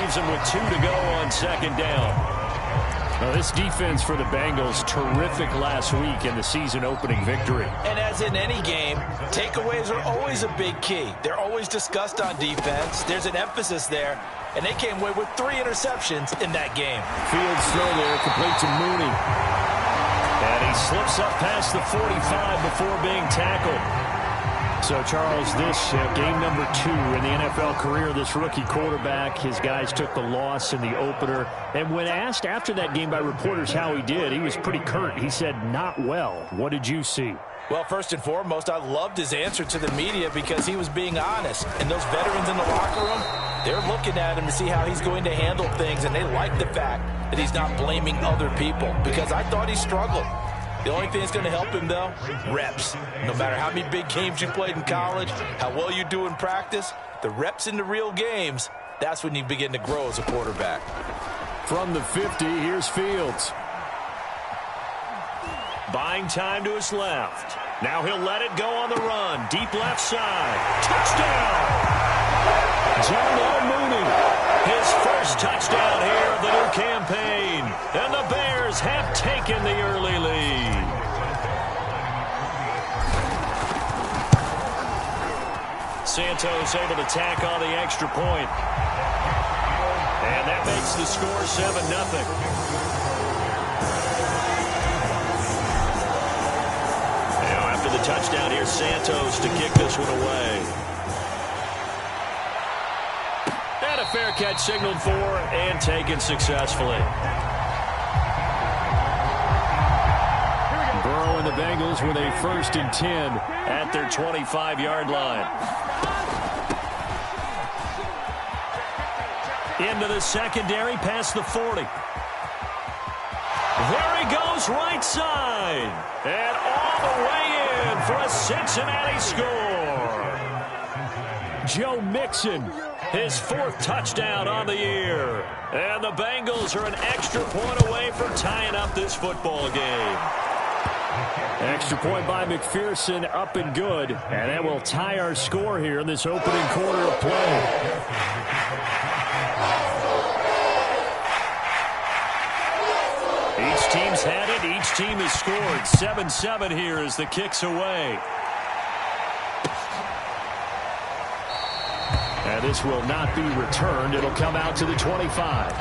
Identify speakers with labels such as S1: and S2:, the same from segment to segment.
S1: leaves them with 2 to go on second down. Now, this defense for the Bengals, terrific last week in the season-opening victory.
S2: And as in any game, takeaways are always a big key. They're always discussed on defense. There's an emphasis there, and they came away with 3 interceptions in that game.
S1: Field throw there, complete to Mooney. And he slips up past the 45 before being tackled. So, Charles, this game number 2 in the NFL career, this rookie quarterback, his guys took the loss in the opener. And when asked after that game by reporters how he did, he was pretty curt. He said, not well. What did you see?
S2: Well, first and foremost, I loved his answer to the media because he was being honest. And those veterans in the locker room, they're looking at him to see how he's going to handle things. And they like the fact that he's not blaming other people because I thought he struggled. The only thing that's going to help him, though, reps. No matter how many big games you played in college, how well you do in practice, the reps in the real games, that's when you begin to grow as a quarterback.
S1: From the 50, here's Fields. Buying time to his left. Now he'll let it go on the run. Deep left side. Touchdown! Darnell Mooney. His first touchdown here of the new campaign. And the Bears have taken the early lead. Santos able to tack on the extra point. And that makes the score 7-0. The touchdown here, Santos to kick this one away. And a fair catch signaled for and taken successfully. Burrow and the Bengals with a 1st and 10 at their 25-yard line. Into the secondary past the 40. There he goes right side. And all the way in for a Cincinnati score. Joe Mixon, his 4th touchdown on the year. And the Bengals are an extra point away from tying up this football game. Extra point by McPherson, up and good. And that will tie our score here in this opening quarter of play. Each team's had it. Each team has scored. 7-7 here as the kick's away. And this will not be returned. It'll come out to the 25.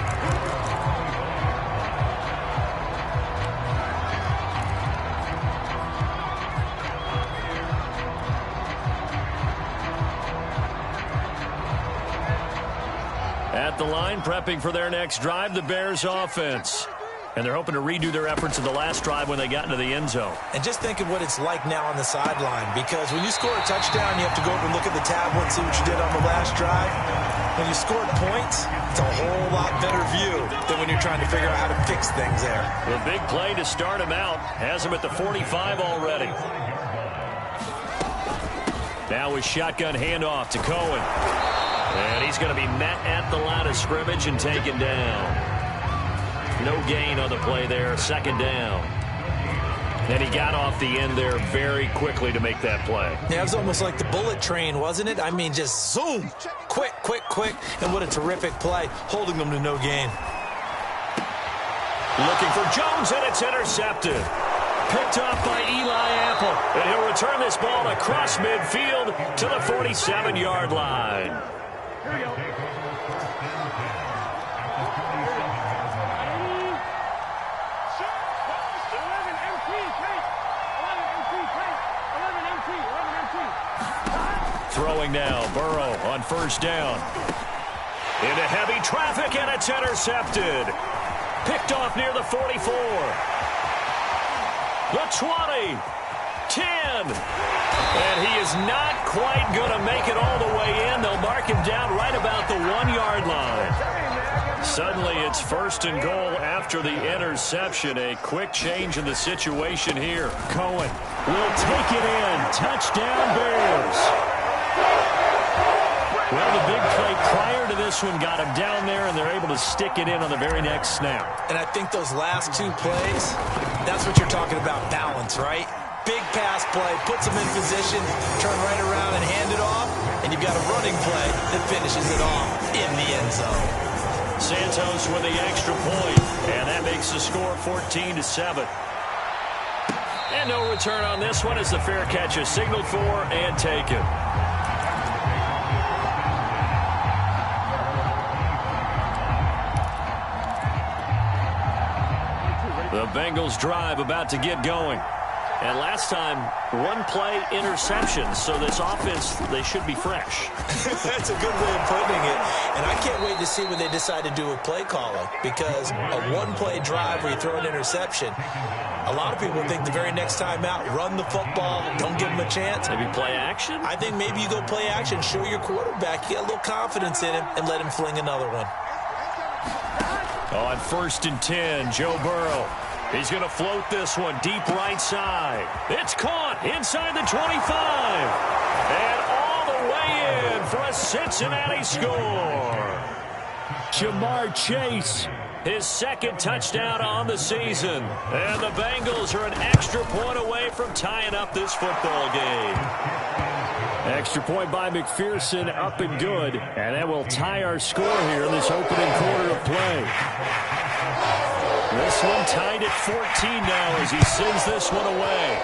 S1: At the line, prepping for their next drive, the Bears offense. And they're hoping to redo their efforts in the last drive when they got into the end zone.
S2: And just think of what it's like now on the sideline, because when you score a touchdown, you have to go over and look at the tablet and see what you did on the last drive. When you scored points, it's a whole lot better view than when you're trying to figure out how to fix things there.
S1: The big play to start him out has him at the 45 already. Now with shotgun handoff to Cohen. And he's going to be met at the line of scrimmage and taken down. No gain on the play there, 2nd down. And he got off the end there very quickly to make that play.
S2: Yeah, it was almost like the bullet train, wasn't it? I mean, just zoom, quick, quick, quick. And what a terrific play, holding them to no gain.
S1: Looking for Jones, and it's intercepted. Picked off by Eli Apple. And he'll return this ball across midfield to the 47-yard line. Here we go. Throwing now, Burrow on 1st down. Into heavy traffic, and it's intercepted. Picked off near the 44. The 20. 10. And he is not quite going to make it all the way in. They'll mark him down right about the 1-yard line. Suddenly it's 1st and goal after the interception. A quick change in the situation here. Cohen will take it in. Touchdown, Bears. Well, the big play prior to this one got him down there, and they're able to stick it in on the very next snap.
S2: And I think those last 2 plays, that's what you're talking about, balance, right? Big pass play, puts them in position, turn right around and hand it off, and you've got a running play that finishes it off in the end zone.
S1: Santos with the extra point, and that makes the score 14-7. And no return on this one as the fair catch is signaled for and taken. The Bengals drive about to get going. And last time, one-play interception. So this offense, they should be fresh.
S2: That's a good way of putting it. And I can't wait to see what they decide to do with play calling. Because a one-play drive where you throw an interception, a lot of people think the very next time out, run the football, don't give them a chance.
S1: Maybe play action?
S2: I think maybe you go play action, show your quarterback, you get a little confidence in him, and let him fling another one.
S1: On 1st and 10, Joe Burrow. He's going to float this one deep right side. It's caught inside the 25. And all the way in for a Cincinnati score. Jamar Chase, his second touchdown on the season. And the Bengals are an extra point away from tying up this football game. Extra point by McPherson, up and good. And that will tie our score here in this opening quarter of play. This one tied at 14 now as he sends this one away.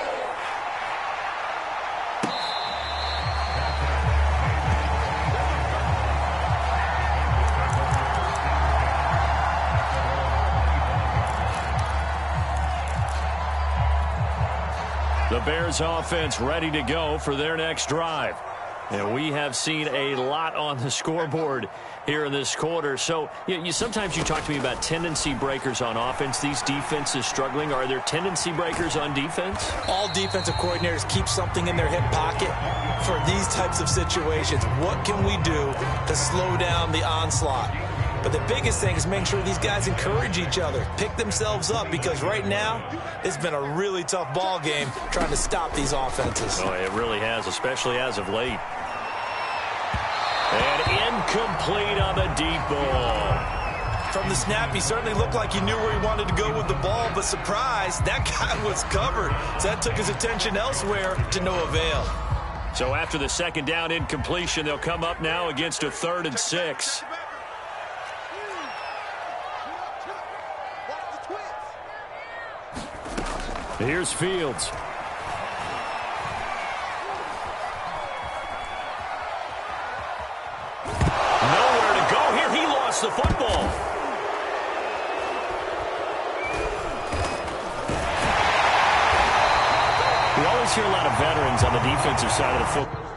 S1: The Bears offense ready to go for their next drive. And we have seen a lot on the scoreboard here in this quarter. So sometimes you talk to me about tendency breakers on offense. These defenses struggling. Are there tendency breakers on defense?
S2: All defensive coordinators keep something in their hip pocket for these types of situations. What can we do to slow down the onslaught? But the biggest thing is making sure these guys encourage each other, pick themselves up, because right now it's been a really tough ball game trying to stop these offenses.
S1: Oh, it really has, especially as of late. And incomplete on the deep ball.
S2: From the snap, he certainly looked like he knew where he wanted to go with the ball, but surprise, that guy was covered. So that took his attention elsewhere to no avail.
S1: So after the second down incompletion, they'll come up now against a 3rd and 6. Here's Fields. Nowhere to go here. He lost the football. We always hear a lot of veterans on the defensive side of the football.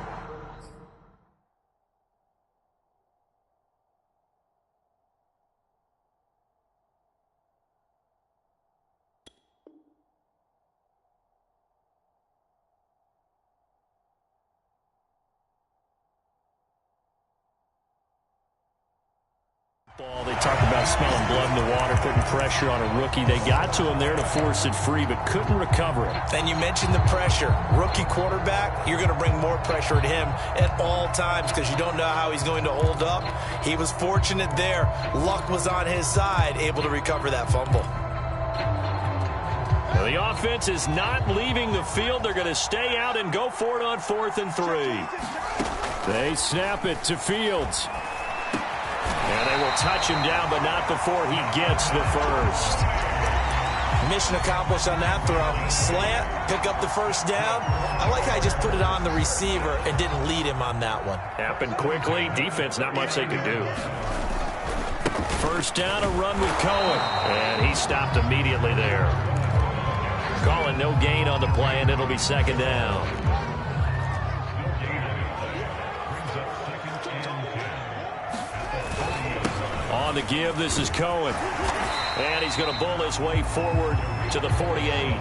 S1: They talk about smelling blood in the water, putting pressure on a rookie. They got to him there to force it free, but couldn't recover it.
S2: And you mentioned the pressure. Rookie quarterback, you're going to bring more pressure at him at all times because you don't know how he's going to hold up. He was fortunate there. Luck was on his side, able to recover that fumble.
S1: Well, the offense is not leaving the field. They're going to stay out and go for it on 4th and 3. They snap it to Fields. And they will touch him down, but not before he gets the first.
S2: Mission accomplished on that throw. Slant, pick up the first down. I like how he just put it on the receiver and didn't lead him on that one.
S1: Happened quickly. Defense, not much they could do. First down, a run with Cohen. And he stopped immediately there. Calling no gain on the play, and it'll be 2nd down. On the give, this is Cohen. And he's going to bull his way forward to the 48.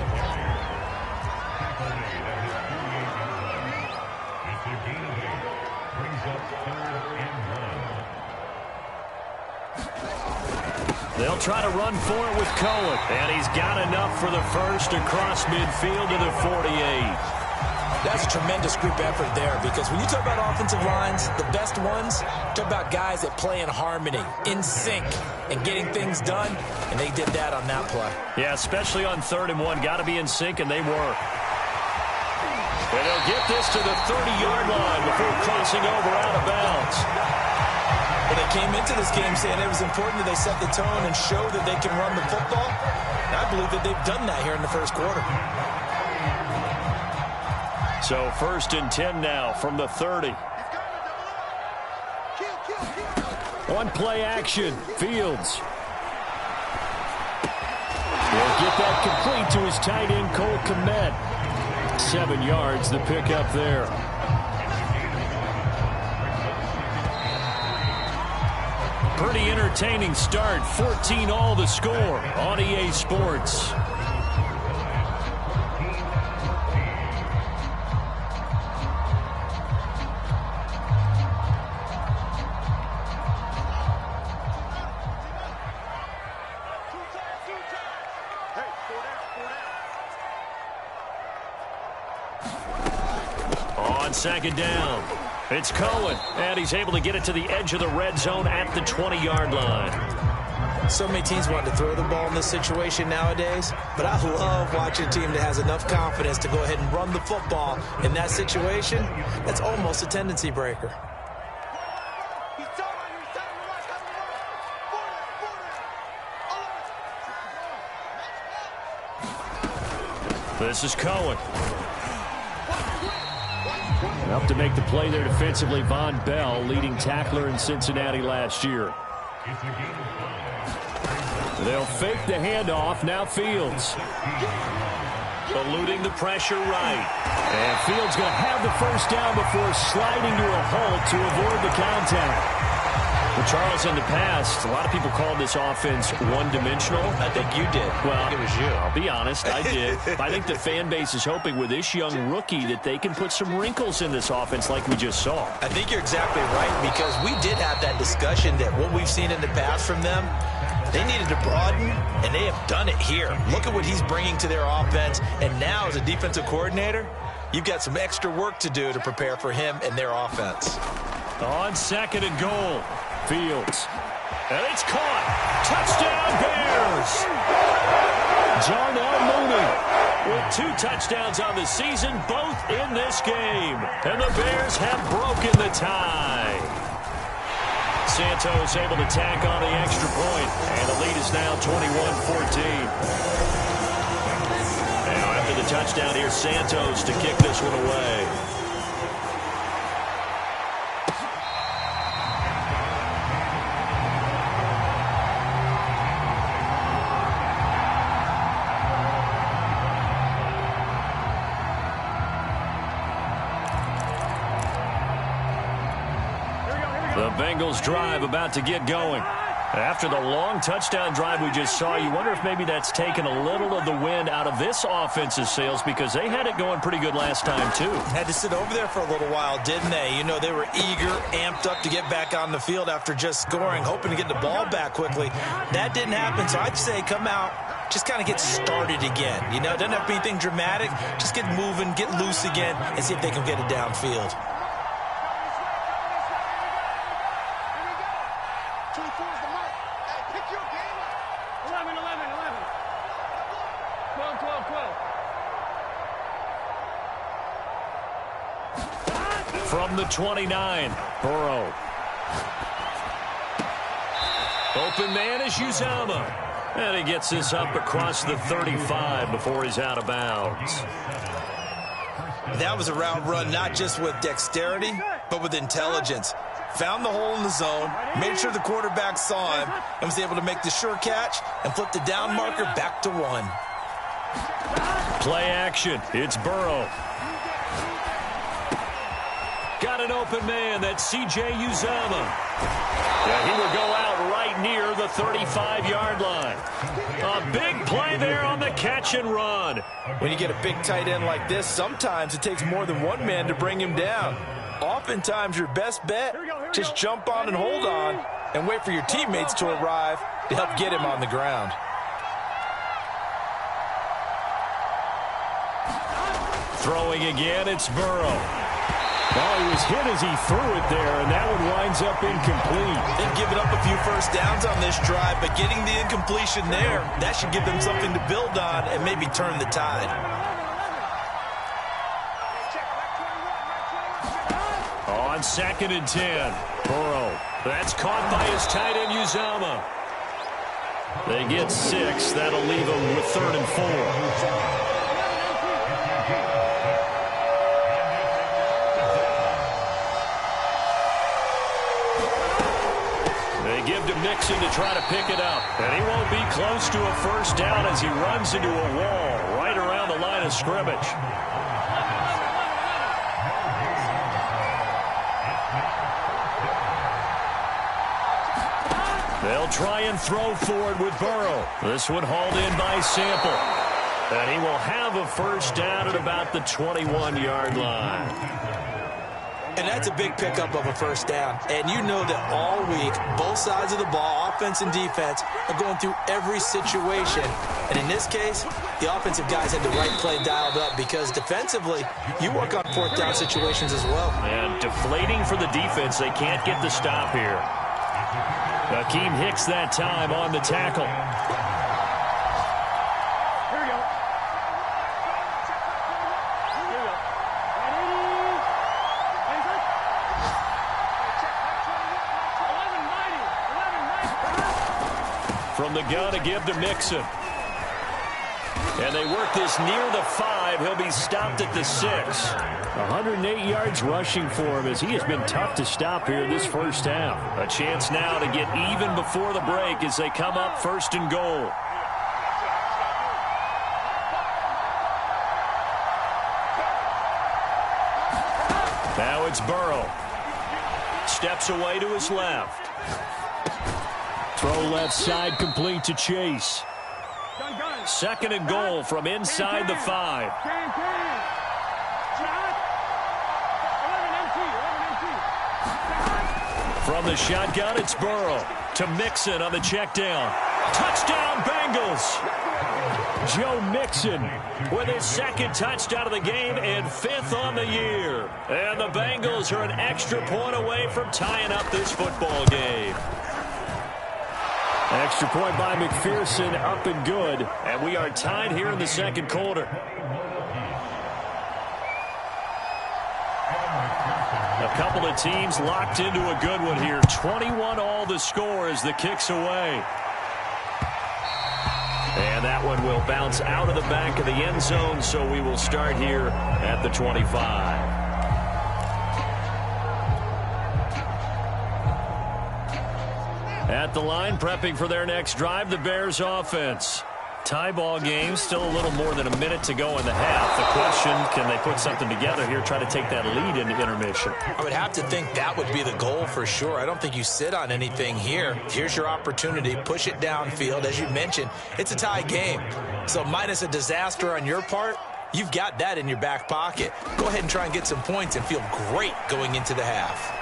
S1: They'll try to run for it with Cohen. And he's got enough for the first across midfield to the 48.
S2: That's a tremendous group effort there, because when you talk about offensive lines, the best ones, talk about guys that play in harmony, in sync, and getting things done, and they did that on that play.
S1: Yeah, especially on 3rd and 1. Got to be in sync, and they were. And they'll get this to the 30-yard line before crossing over out of bounds.
S2: Well, they came into this game saying it was important that they set the tone and show that they can run the football. And I believe that they've done that here in the first quarter.
S1: So 1st and 10 now from the 30. One play action. Fields will get that complete to his tight end, Cole Kmet. 7 yards, the pickup there. Pretty entertaining start. 14-all the score on EA Sports. On 2nd down, it's Cohen, and he's able to get it to the edge of the red zone at the 20-yard line.
S2: So many teams want to throw the ball in this situation nowadays, but I love watching a team that has enough confidence to go ahead and run the football in that situation. That's almost a tendency breaker.
S1: This is Cohen. Up to make the play there defensively, Von Bell, leading tackler in Cincinnati last year. They'll fake the handoff. Now Fields. Eluding the pressure right. And Fields going to have the first down before sliding to a halt to avoid the contact. Well, Charles, in the past, a lot of people called this offense one-dimensional.
S2: I think you did.
S1: Well,
S2: I think it was you.
S1: I'll be honest, I did. I think the fan base is hoping with this young rookie that they can put some wrinkles in this offense like we just saw.
S2: I think you're exactly right, because we did have that discussion that what we've seen in the past from them, they needed to broaden, and they have done it here. Look at what he's bringing to their offense, and now as a defensive coordinator, you've got some extra work to do to prepare for him and their offense.
S1: On 2nd and goal, Fields. And it's caught. Touchdown, Bears. Darnell Mooney with 2 touchdowns on the season, both in this game. And the Bears have broken the tie. Santos able to tack on the extra point, and the lead is now 21-14. Now after the touchdown, here's Santos to kick this one away. The Bengals drive about to get going. After the long touchdown drive we just saw, you wonder if maybe that's taken a little of the wind out of this offense's sails, because they had it going pretty good last time, too.
S2: Had to sit over there for a little while, didn't they? You know, they were eager, amped up to get back on the field after just scoring, hoping to get the ball back quickly. That didn't happen, so I'd say come out, just kind of get started again. You know, it doesn't have to be anything dramatic. Just get moving, get loose again, and see if they can get it downfield.
S1: From the 29, Burrow. Open man is Uzama. And he gets this up across the 35 before he's out of bounds.
S2: That was a route run not just with dexterity, but with intelligence. Found the hole in the zone, made sure the quarterback saw him, and was able to make the sure catch and flip the down marker back to 1.
S1: Play action. It's Burrow. Got an open man. That's C.J. Uzama. Yeah, he will go out right near the 35-yard line. A big play there on the catch and run.
S2: When you get a big tight end like this, sometimes it takes more than one man to bring him down. Oftentimes, your best bet, just jump on and hold on and wait for your teammates to arrive to help get him on the ground.
S1: Throwing again, it's Burrow. Well, he was hit as he threw it there, and that one winds up incomplete.
S2: They've given up a few first downs on this drive, but getting the incompletion there, that should give them something to build on and maybe turn the tide.
S1: On 2nd and 10, Burrow That's caught by his tight end, Uzama. They get 6. That'll leave them with 3rd and 4. They give to Mixon to try to pick it up. And he won't be close to a first down as he runs into a wall right around the line of scrimmage. They'll try and throw for it with Burrow. This one hauled in by Sample. And he will have a first down at about the 21-yard line.
S2: And that's a big pickup of a first down. And you know that all week, both sides of the ball, offense and defense, are going through every situation. And in this case, the offensive guys had the right play dialed up because defensively, you work on 4th down situations as well.
S1: And deflating for the defense. They can't get the stop here. Akeem Hicks that time on the tackle.
S3: Here we go.
S1: From the gun to give to Mixon. And they work this near the 5. He'll be stopped at the 6. 108 yards rushing for him as he has been tough to stop here this first half. A chance now to get even before the break as they come up 1st and goal. Now it's Burrow. Steps away to his left. Throw left side complete to Chase. 2nd and goal from inside the 5. From the shotgun, it's Burrow to Mixon on the check down. Touchdown, Bengals! Joe Mixon with his 2nd touchdown of the game and 5th on the year. And the Bengals are an extra point away from tying up this football game. Extra point by McPherson, up and good. And we are tied here in the 2nd quarter. A couple of teams locked into a good one here. 21 all the score as the kick's away. And that one will bounce out of the back of the end zone, so we will start here at the 25. At the line, prepping for their next drive, the Bears offense. Tie ball game, still a little more than a minute to go in the half. The question, can they put something together here, try to take that lead into intermission?
S2: I would have to think that would be the goal for sure. I don't think you sit on anything here. Here's your opportunity. Push it downfield. As you mentioned, it's a tie game. So minus a disaster on your part, you've got that in your back pocket. Go ahead and try and get some points and feel great going into the half.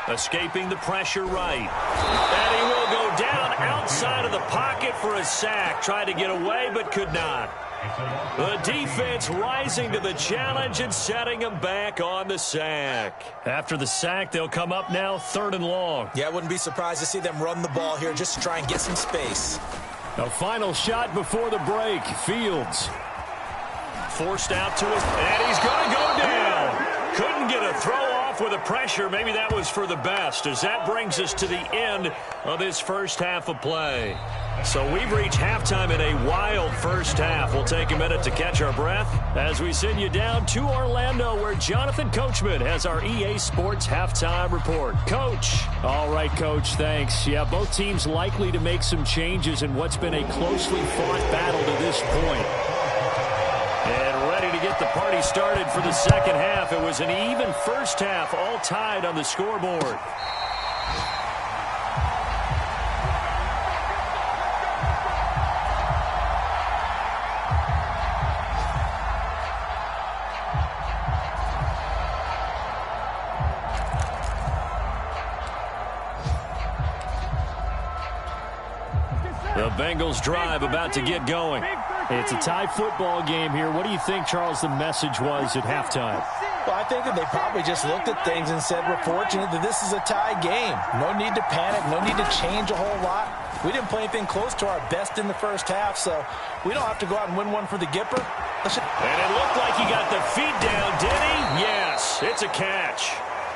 S1: Escaping the pressure right. And he will go down outside of the pocket for a sack. Tried to get away but could not. The defense rising to the challenge and setting him back on the sack. After the sack, they'll come up now 3rd and long.
S2: Yeah, I wouldn't be surprised to see them run the ball here just to try and get some space.
S1: A final shot before the break. Fields. Forced out to his... And he's going to go down. Couldn't get a throw off with the pressure. Maybe that was for the best, as that brings us to the end of this first half of play. So we've reached halftime in a wild first half. We'll take a minute to catch our breath as we send you down to Orlando, where Jonathan Coachman has our EA Sports halftime report. Coach. All right, Coach, thanks. Yeah, both teams likely to make some changes in what's been a closely fought battle to this point. And ready to get the party started for the second half. It was an even first half, all tied on the scoreboard. The Bengals drive about to get going. It's a tie football game here. What do you think, Charles, the message was at halftime?
S2: Well, I think that they probably just looked at things and said, we're fortunate that this is a tie game. No need to panic, no need to change a whole lot. We didn't play anything close to our best in the first half, so we don't have to go out and win one for the Gipper.
S1: And it looked like he got the feet down, did he? Yes, it's a catch.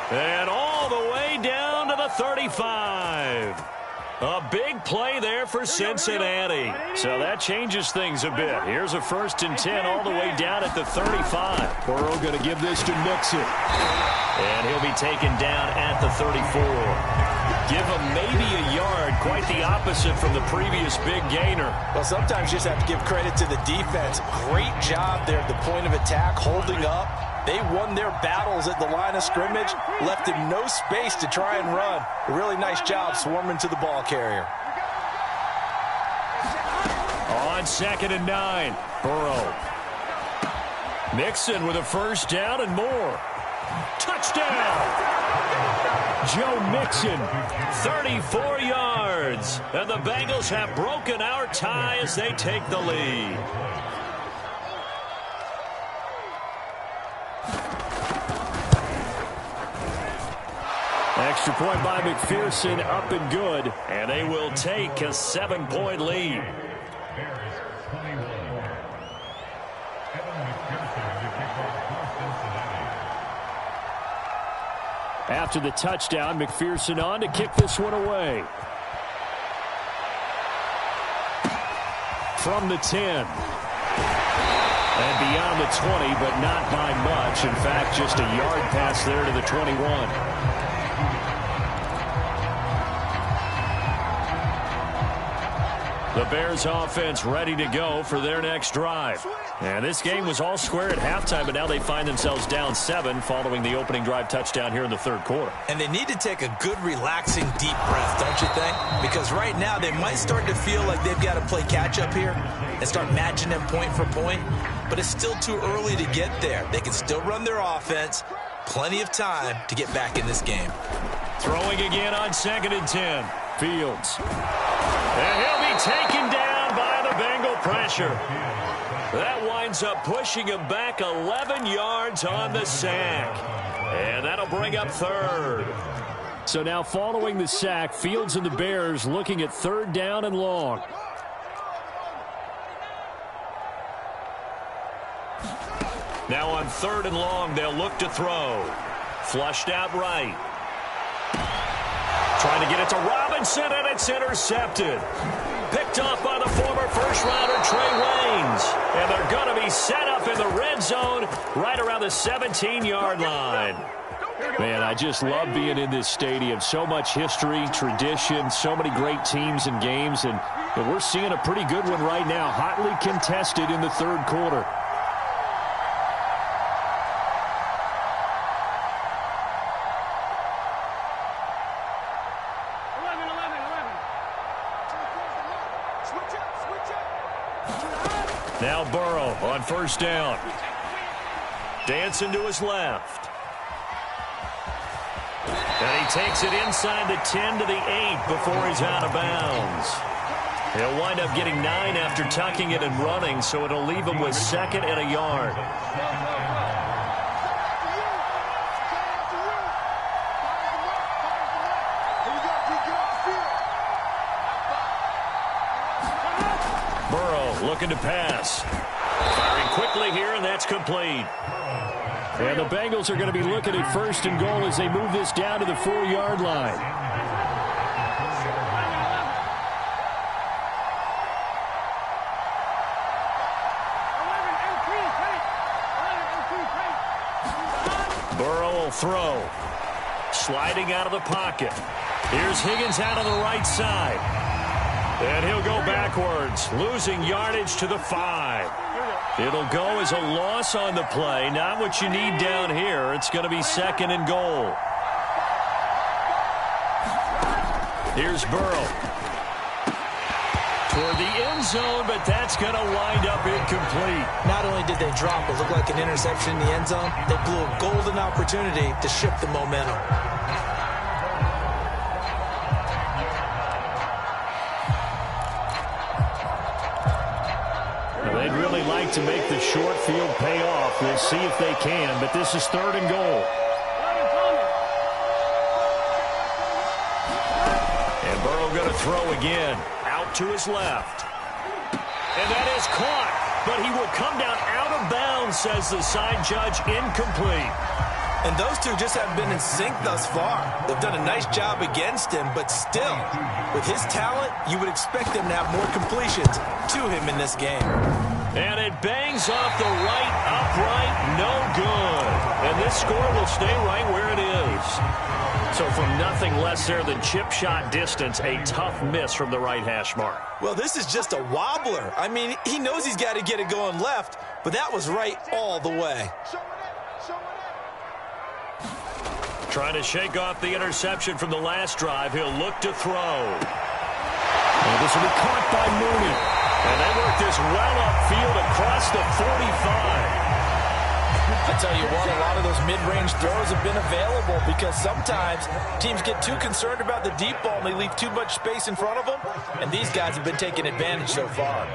S1: And all the way down to the 35. A big play there for Cincinnati. So that changes things a bit. Here's a 1st and 10 all the way down at the 35.
S3: Burrow going to give this to Mixon.
S1: And he'll be taken down at the 34. Give him maybe a yard. Quite the opposite from the previous big gainer.
S2: Well, sometimes you just have to give credit to the defense. Great job there at the point of attack, holding up. They won their battles at the line of scrimmage, left him no space to try and run. A really nice job swarming to the ball carrier.
S1: On 2nd and 9, Burrow. Mixon with a 1st down and more. Touchdown! Joe Mixon, 34 yards. And the Bengals have broken our tie as they take the lead. Extra point by McPherson, up and good. And they will take a 7-point lead. After the touchdown, McPherson on to kick this one away. From the 10. And beyond the 20, but not by much. In fact, just a yard pass there to the 21. The Bears offense ready to go for their next drive. And this game was all square at halftime, but now they find themselves down 7 following the opening drive touchdown here in the 3rd quarter.
S2: And they need to take a good, relaxing, deep breath, don't you think? Because right now they might start to feel like they've got to play catch-up here and start matching them point for point. But it's still too early to get there. They can still run their offense. Plenty of time to get back in this game.
S1: Throwing again on 2nd and 10. Fields. And he'll be taken down by the Bengal pressure. That winds up pushing him back 11 yards on the sack. And that'll bring up 3rd. So now following the sack, Fields and the Bears looking at 3rd down and long. Now on 3rd and long, they'll look to throw. Flushed out right. Trying to get it to Robinson, and it's intercepted. Picked off by the former first-rounder Trey Waynes. And they're going to be set up in the red zone right around the 17-yard line. Man, I just love being in this stadium. So much history, tradition, so many great teams and games. And we're seeing a pretty good one right now, hotly contested in the 3rd quarter. Now Burrow on 1st down. Dancing to his left. And he takes it inside the 10 to the 8 before he's out of bounds. He'll wind up getting 9 after tucking it and running, so it'll leave him with 2nd and a yard. Looking to pass. Firing quickly here, and that's complete. And the Bengals are going to be looking at 1st and goal as they move this down to the 4-yard line. Burrow will throw. Sliding out of the pocket. Here's Higgins out on the right side. And he'll go backwards, losing yardage to the 5. It'll go as a loss on the play. Not what you need down here. It's going to be 2nd and goal. Here's Burrow. Toward the end zone, but that's going to wind up incomplete.
S2: Not only did they drop what looked like an interception in the end zone, they blew a golden opportunity to shift the momentum.
S1: They'd really like to make the short field pay off. We'll see if they can, but this is 3rd and goal. And Burrow going to throw again. Out to his left. And that is caught, but he will come down out of bounds, says the side judge, incomplete.
S2: And those two just haven't been in sync thus far. They've done a nice job against him, but still, with his talent, you would expect them to have more completions to him in this game.
S1: And it bangs off the right upright, no good. And this score will stay right where it is. So from nothing less there than chip shot distance, a tough miss from the right hash mark.
S2: Well, this is just a wobbler. I mean, he knows he's got to get it going left, but that was right all the way.
S1: Trying to shake off the interception from the last drive. He'll look to throw. And this will be caught by Mooney. And they work this well upfield across the 45.
S2: I tell you what, a lot of those mid-range throws have been available because sometimes teams get too concerned about the deep ball and they leave too much space in front of them. And these guys have been taking advantage so far.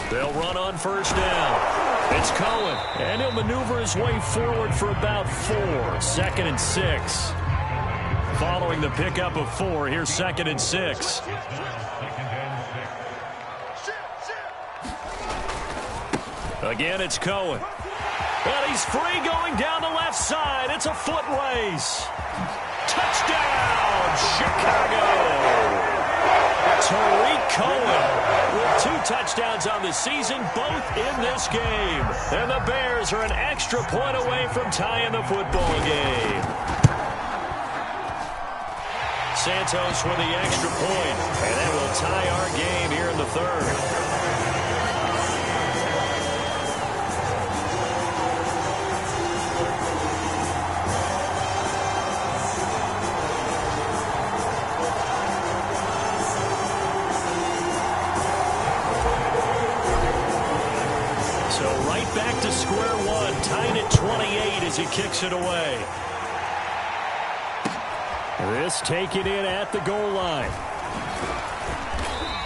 S1: They'll run on first down. It's Cohen, and he'll maneuver his way forward for about 4. 2nd and 6. Following the pickup of 4, here's 2nd and 6. Again, it's Cohen. And he's free going down the left side. It's a foot race. Touchdown, Chicago! Tariq Cohen with 2 touchdowns on the season, both in this game. And the Bears are an extra point away from tying the football game. Santos with the extra point, and that will tie our game here in the 3rd. Back to square one, tied at 28 as he kicks it away. This taken in at the goal line.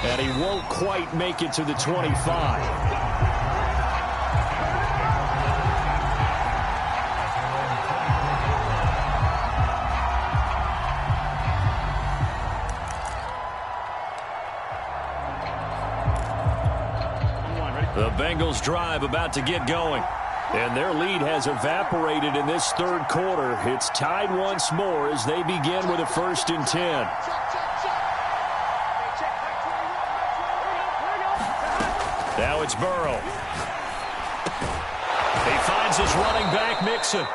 S1: And he won't quite make it to the 25. The Bengals drive about to get going. And their lead has evaporated in this 3rd quarter. It's tied once more as they begin with a 1st and 10. Now it's Burrow. He finds his running back, Mixon.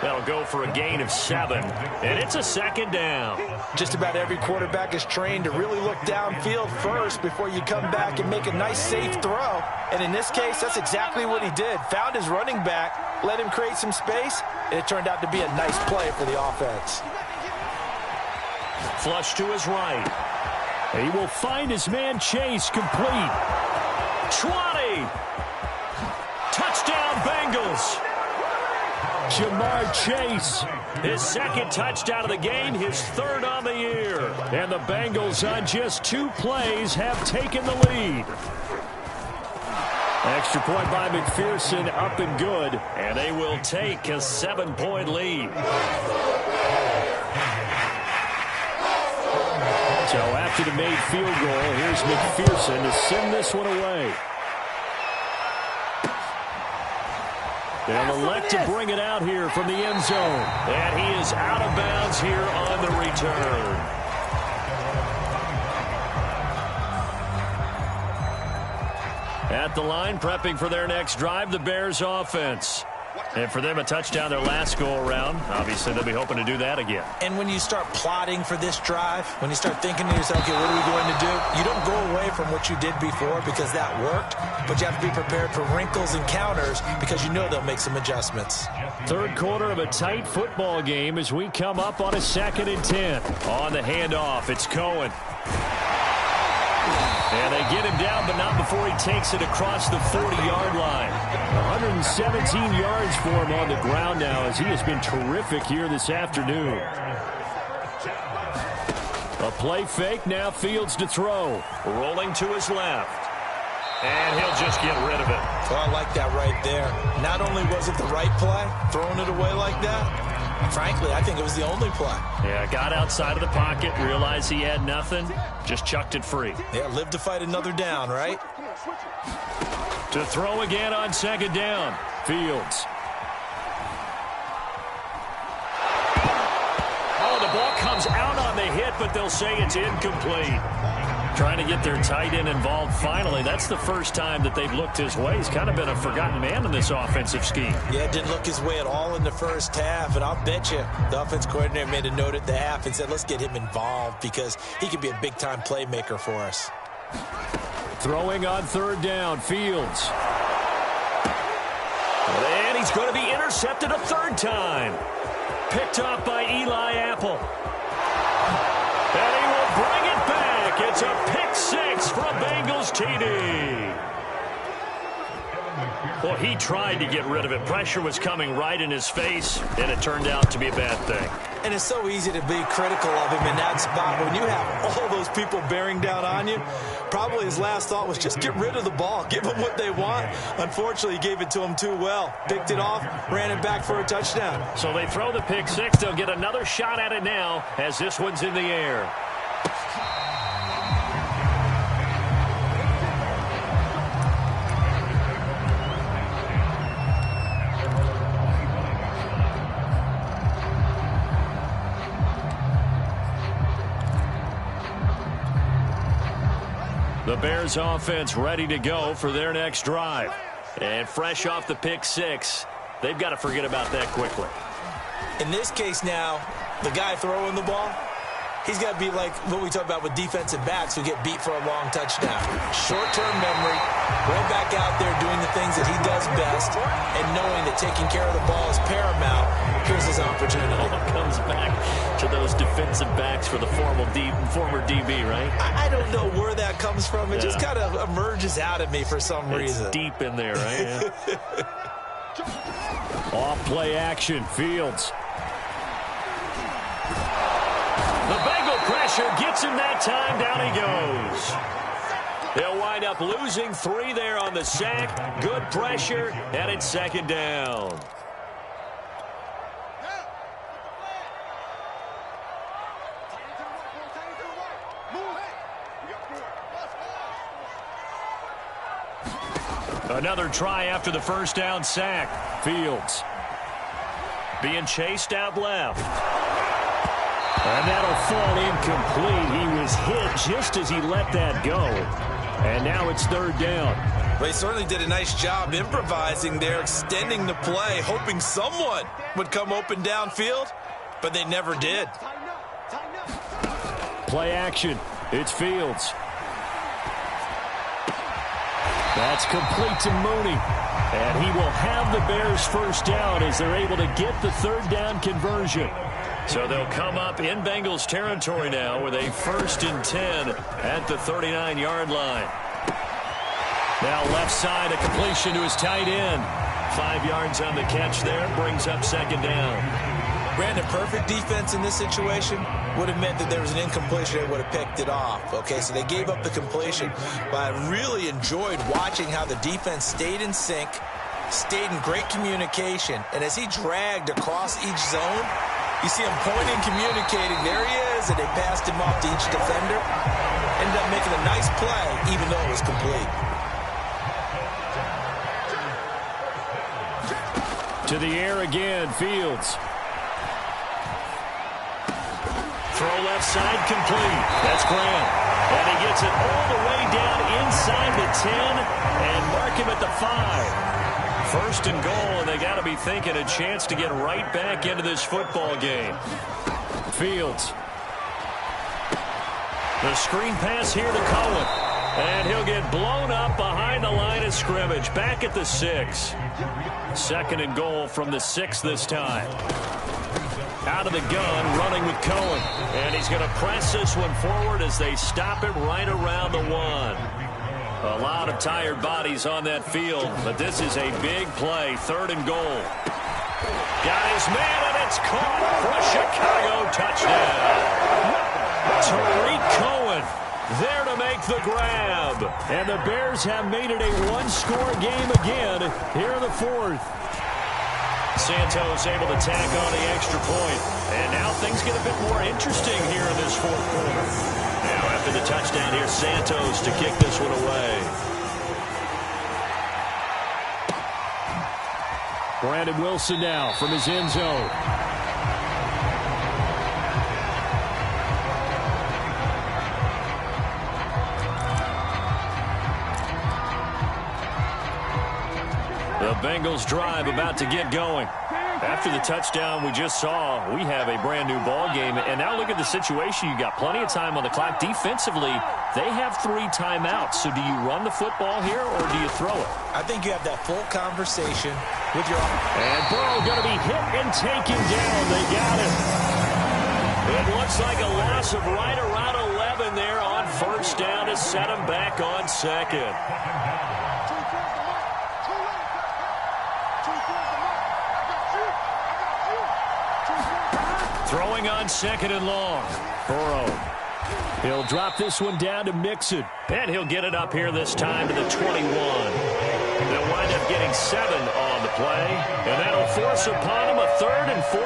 S1: That'll go for a gain of 7. And it's a 2nd down.
S2: Just about every quarterback is trained to really look downfield first before you come back and make a nice, safe throw. And in this case, that's exactly what he did. Found his running back, let him create some space, and it turned out to be a nice play for the offense.
S1: Flush to his right. He will find his man Chase complete. 20. Touchdown, Bengals. Jamar Chase, his 2nd touchdown of the game, his 3rd on the year. And the Bengals on just 2 plays have taken the lead. Extra point by McPherson, up and good. And they will take a 7-point lead. So after the made field goal, here's McPherson to send this one away. They'll elect to bring it out here from the end zone. And he is out of bounds here on the return. At the line, prepping for their next drive, the Bears offense. And for them, a touchdown their last go-around. Obviously, they'll be hoping to do that again.
S2: And when you start plotting for this drive, when you start thinking to yourself, okay, what are we going to do? You don't go away from what you did before because that worked, but you have to be prepared for wrinkles and counters because you know they'll make some adjustments.
S1: 3rd quarter of a tight football game as we come up on a 2nd and 10. On the handoff, it's Cohen. And they get him down, but not before he takes it across the 40-yard line. 117 yards for him on the ground now as he has been terrific here this afternoon. A play fake, now Fields to throw. Rolling to his left. And he'll just get rid of it.
S2: Well, I like that right there. Not only was it the right play, throwing it away like that, Frankly, I think it was the only play.
S1: Yeah, got outside of the pocket, realized he had nothing, just chucked it free.
S2: Yeah, live to fight another down, right?
S1: To throw again on second down. Fields. Oh, the ball comes out on the hit, but they'll say it's incomplete. Trying to get their tight end involved finally. That's the first time that they've looked his way. He's kind of been a forgotten man in this offensive scheme.
S2: Yeah, didn't look his way at all in the first half, and I'll bet you the offense coordinator made a note at the half and said, let's get him involved because he could be a big-time playmaker for us.
S1: Throwing on third down, Fields. And he's going to be intercepted a third time. Picked off by Eli Apple. And he will bring it back. It's a pick six from Bengals TD. Well, he tried to get rid of it. Pressure was coming right in his face, and it turned out to be a bad thing.
S2: And it's so easy to be critical of him in that spot. When you have all those people bearing down on you, probably his last thought was just get rid of the ball. Give them what they want. Unfortunately, he gave it to them too well. Picked it off, ran it back for a touchdown.
S1: So they throw the pick six. They'll get another shot at it now as this one's in the air. The Bears offense ready to go for their next drive. And fresh off the pick six, they've got to forget about that quickly.
S2: In this case now, the guy throwing the ball, he's got to be like what we talk about with defensive backs who get beat for a long touchdown. Short-term memory, right back out there doing the things that he does best, and knowing that taking care of the ball is paramount. Here's his opportunity.
S1: It all comes back to those defensive backs for the former DB, right?
S2: I don't know where that comes from. It just kind of emerges out of me for some reason.
S1: It's deep in there, right? Off play action, Fields. The Bengal pressure gets him that time. Down he goes. They'll wind up losing 3 there on the sack. Good pressure, and it's second down. Another try after the first down sack. Fields being chased out left. And that'll fall incomplete. He was hit just as he let that go. And now it's third down.
S2: Well, he certainly did a nice job improvising there, extending the play, hoping someone would come open downfield, but they never did.
S1: Play action. It's Fields. That's complete to Mooney. And he will have the Bears first down as they're able to get the third down conversion. So they'll come up in Bengals territory now with a 1st and 10 at the 39-yard line. Now left side, a completion to his tight end. 5 yards on the catch there, brings up second down.
S2: Brandon, perfect defense in this situation would have meant that there was an incompletion and would have picked it off. Okay, so they gave up the completion, but I really enjoyed watching how the defense stayed in sync, stayed in great communication, and as he dragged across each zone, you see him pointing, communicating. There he is, and they passed him off to each defender. Ended up making a nice play, even though it was complete.
S1: To the air again, Fields. Throw left side complete. That's Graham. And he gets it all the way down inside the 10 and mark him at the 5. 1st and goal, and they got to be thinking a chance to get right back into this football game. Fields. The screen pass here to Cohen. And he'll get blown up behind the line of scrimmage. Back at the 6. 2nd and goal from the 6 this time. Out of the gun, running with Cohen. And he's going to press this one forward as they stop it right around the 1. A lot of tired bodies on that field, but this is a big play. 3rd and goal. Got his man, and it's caught for a Chicago touchdown. Tariq Cohen there to make the grab. And the Bears have made it a one-score game again here in the 4th. Santos able to tack on the extra point. And now things get a bit more interesting here in this fourth quarter. Now after the touchdown, here's Santos to kick this one away. Brandon Wilson now from his end zone. The Bengals drive about to get going. After the touchdown we just saw, we have a brand new ball game. And now look at the situation. You got plenty of time on the clock. Defensively, they have 3 timeouts. So do you run the football here or do you throw it?
S2: I think you have that full conversation with your...
S1: And Burrow going to be hit and taken down. They got it. It looks like a loss of right around 11 there on first down to set him back on second. Throwing on second and long. Burrow. He'll drop this one down to Mixon. And he'll get it up here this time to the 21. They'll wind up getting 7 on the play. And that'll force upon him a 3rd and 14.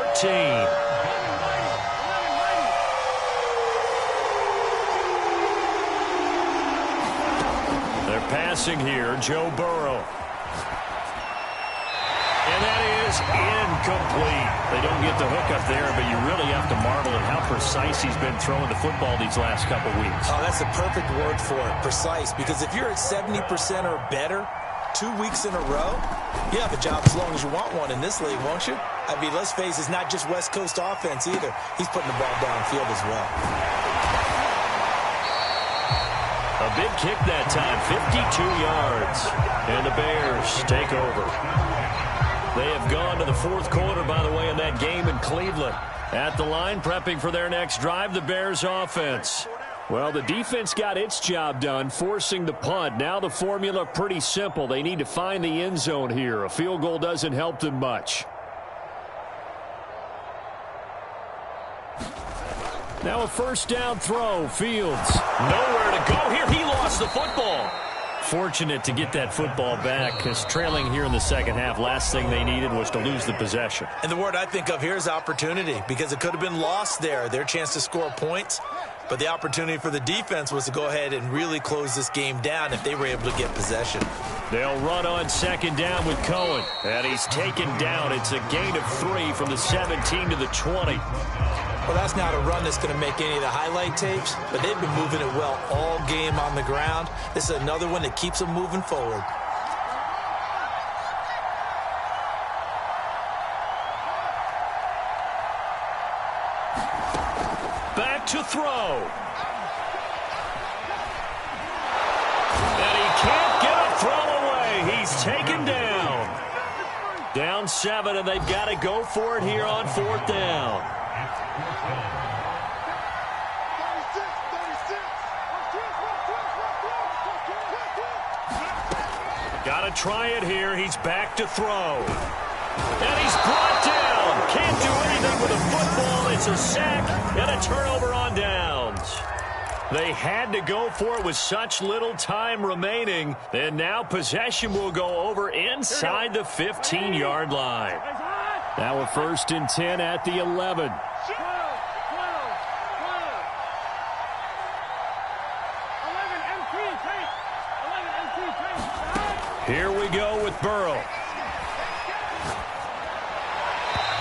S1: They're passing here, Joe Burrow. And that is incomplete. They don't get the hook up there, but you really have to marvel at how precise he's been throwing the football these last couple weeks.
S2: Oh, that's the perfect word for it, precise. Because if you're at 70% or better 2 weeks in a row, you have a job as long as you want one in this league, won't you? I mean, let's face it, it's not just West Coast offense either. He's putting the ball downfield as well.
S1: A big kick that time, 52 yards. And the Bears take over. They have gone to the fourth quarter, by the way, in that game in Cleveland. At the line, prepping for their next drive, the Bears offense. Well, the defense got its job done, forcing the punt. Now the formula pretty simple. They need to find the end zone here. A field goal doesn't help them much. Now a first down throw. Fields. Nowhere to go here. He lost the football. Fortunate to get that football back, because trailing here in the second half, last thing they needed was to lose the possession.
S2: And the word I think of here is opportunity, because it could have been lost there, their chance to score points. But the opportunity for the defense was to go ahead and really close this game down if they were able to get possession.
S1: They'll run on second down with Cohen. And he's taken down. It's a gain of 3 from the 17 to the 20.
S2: Well, that's not a run that's going to make any of the highlight tapes, but they've been moving it well all game on the ground. This is another one that keeps them moving forward.
S1: Back to throw. And he can't get a throw away. He's taken down. Down 7, and they've got to go for it here on fourth down. Got to try it here. He's back to throw. And he's brought down. Can't do anything with a football. It's a sack and a turnover on downs. They had to go for it with such little time remaining. And now possession will go over inside the 15-yard line. Now a 1st and 10 at the 11. Here we go with Burrow.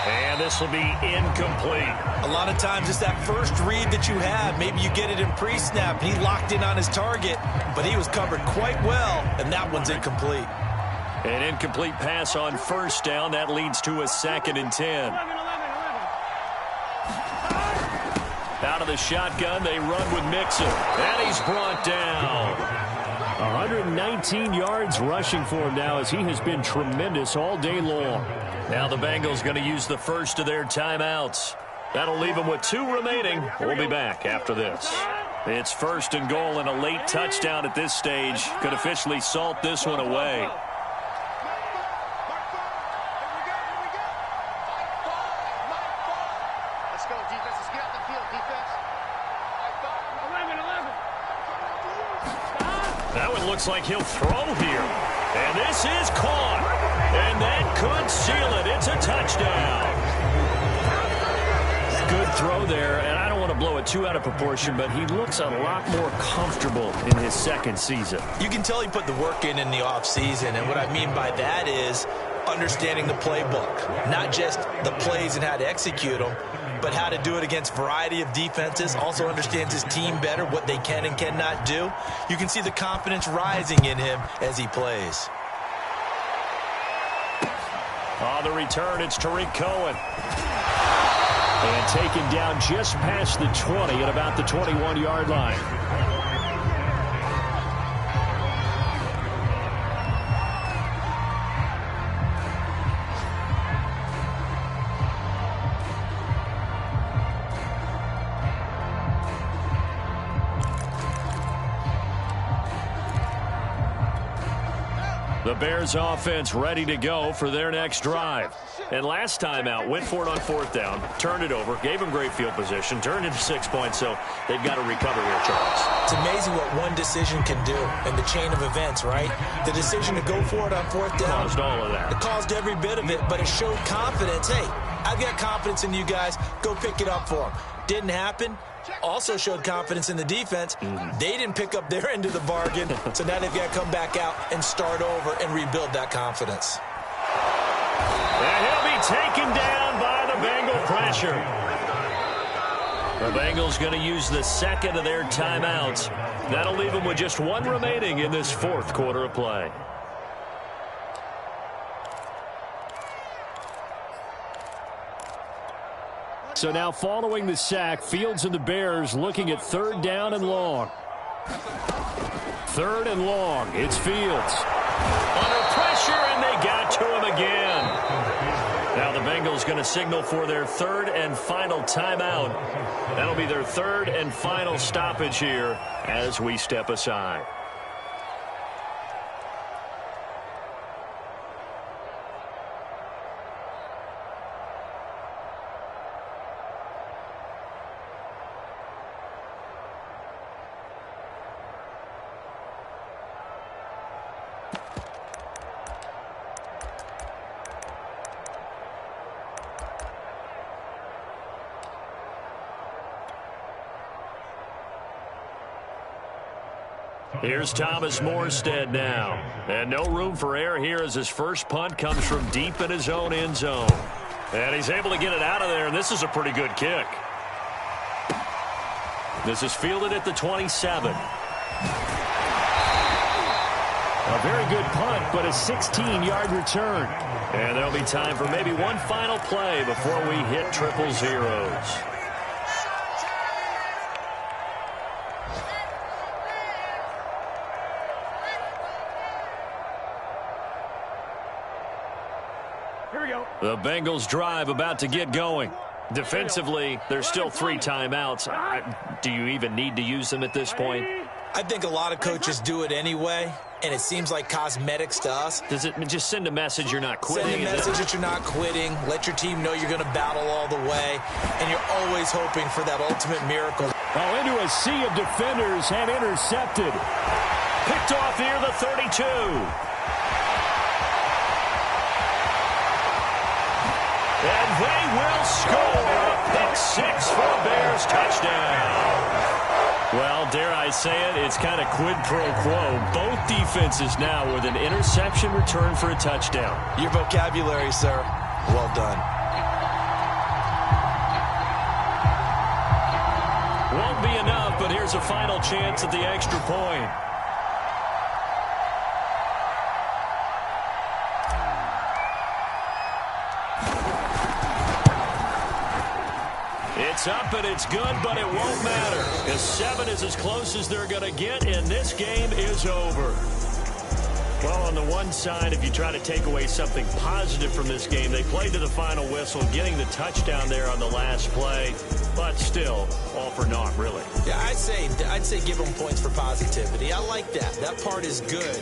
S1: And this will be incomplete.
S2: A lot of times it's that first read that you have. Maybe you get it in pre-snap, and he locked in on his target, but he was covered quite well, and that one's incomplete.
S1: An incomplete pass on first down. That leads to a 2nd and 10. Out of the shotgun, they run with Mixon. And he's brought down. 119 yards rushing for him now, as he has been tremendous all day long. Now the Bengals going to use the first of their timeouts. That'll leave them with 2 remaining. We'll be back after this. It's 1st and goal, and a late touchdown at this stage could officially salt this one away. That one looks like he'll throw here. And this is caught. And that could seal it. It's a touchdown. throw there, and I don't want to blow it too out of proportion, but he looks a lot more comfortable in his second season.
S2: You can tell he put the work in the offseason, and what I mean by that is understanding the playbook, not just the plays and how to execute them, but how to do it against a variety of defenses. Also understands his team better, what they can and cannot do. You can see the confidence rising in him as he plays.
S1: On the return, it's Tariq Cohen. And taken down just past the 20 at about the 21-yard line. The Bears offense ready to go for their next drive. And last time out, went for it on fourth down, turned it over, gave them great field position, turned into 6 points, so they've got to recover here, Charles.
S2: It's amazing what one decision can do in the chain of events, right? The decision to go for it on fourth down.
S1: Caused all of that.
S2: It caused every bit of it, but it showed confidence. Hey, I've got confidence in you guys. Go pick it up for them. Didn't happen. Also showed confidence in the defense. They didn't pick up their end of the bargain, so now they've got to come back out and start over and rebuild that confidence.
S1: And he'll be taken down by the Bengal pressure. The Bengals going to use the second of their timeouts. That'll leave them with just one remaining in this fourth quarter of play. So now following the sack, Fields and the Bears looking at third down and long. Third and long. It's Fields. Under pressure, and they got to him again. Now the Bengals going to signal for their third and final timeout. That'll be their third and final stoppage here as we step aside. Here's Thomas Morstead now. And no room for error here as his first punt comes from deep in his own end zone. And he's able to get it out of there, and this is a pretty good kick. This is fielded at the 27. A very good punt, but a 16-yard return. And there'll be time for maybe one final play before we hit triple zeros. The Bengals drive about to get going. Defensively, there's still 3 timeouts. Do you even need to use them at this point?
S2: I think a lot of coaches do it anyway, and it seems like cosmetics to us.
S1: Does it just send a message you're not quitting?
S2: Send a message that you're not quitting. Let your team know you're going to battle all the way, and you're always hoping for that ultimate miracle.
S3: Oh, into a sea of defenders and intercepted.
S1: Picked off near the 32. And they will score a pick 6 for a Bears touchdown. Well, dare I say it, it's kind of quid pro quo. Both defenses now with an interception return for a touchdown.
S2: Your vocabulary, sir. Well done.
S1: Won't be enough, but here's a final chance at the extra point. It's up and it's good, but it won't matter. Because 7 is as close as they're going to get, and this game is over. Well, on the one side, if you try to take away something positive from this game, they played to the final whistle, getting the touchdown there on the last play. But still, all for naught, really.
S2: Yeah, I'd say give them points for positivity. I like that. That part is good.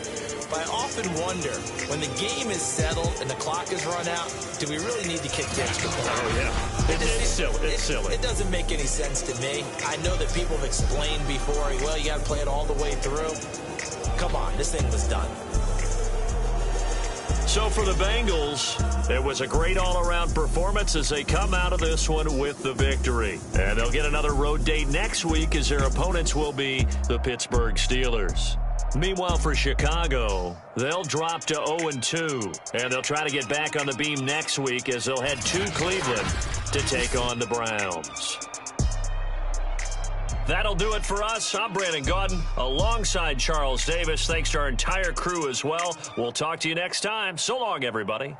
S2: But I often wonder, when the game is settled and the clock is run out, do we really need to kick the extra point?
S1: Oh, yeah. It's silly.
S2: It doesn't make any sense to me. I know that people have explained before, well, you got to play it all the way through. Come on, this thing was done.
S1: So for the Bengals, it was a great all-around performance as they come out of this one with the victory. And they'll get another road date next week as their opponents will be the Pittsburgh Steelers. Meanwhile, for Chicago, they'll drop to 0-2, and they'll try to get back on the beam next week as they'll head to Cleveland to take on the Browns. That'll do it for us. I'm Brandon Gaudin alongside Charles Davis. Thanks to our entire crew as well. We'll talk to you next time. So long, everybody.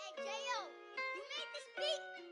S4: Hey, J.O., you made this beat.